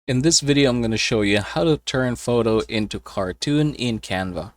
In this video, I'm going to show you how to turn photo into cartoon in Canva.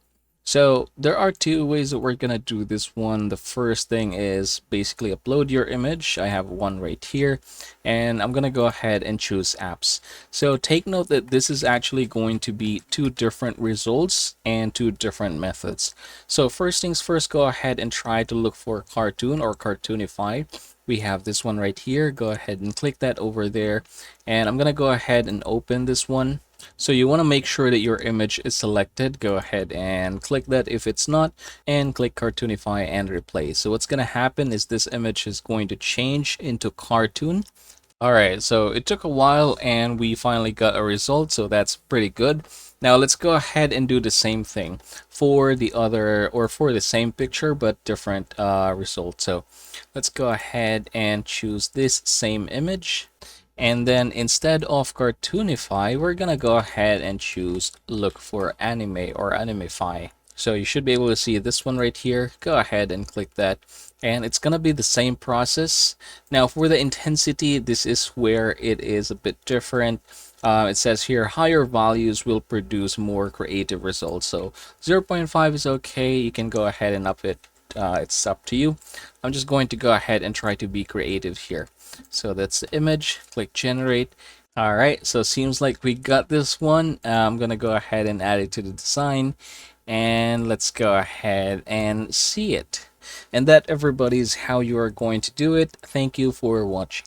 So there are two ways that we're going to do this one. The first thing is basically upload your image. I have one right here, and I'm going to go ahead and choose apps. So take note that this is actually going to be two different results and two different methods. So first things first, go ahead and try to look for cartoon or cartoonify. We have this one right here. Go ahead and click that over there, and I'm gonna go ahead and open this one. So you want to make sure that your image is selected. Go ahead and click that if it's not, and click cartoonify and replace. So what's gonna happen is this image is going to change into cartoon. All right, so it took a while and we finally got a result, so that's pretty good. Now let's go ahead and do the same thing for the other, or for the same picture but different result. So let's go ahead and choose this same image, and then instead of cartoonify, we're gonna go ahead and choose look for anime or animify. So you should be able to see this one right here. Go ahead and click that, and it's gonna be the same process. Now for the intensity, this is where it is a bit different. It says here higher values will produce more creative results. So 0.5 is okay. You can go ahead and up it. It's up to you. I'm just going to go ahead and try to be creative here. So that's the image. Click generate. All right, so seems like we got this one. I'm gonna go ahead and add it to the design, and let's go ahead and see it. And that, everybody, is how you are going to do it. Thank you for watching.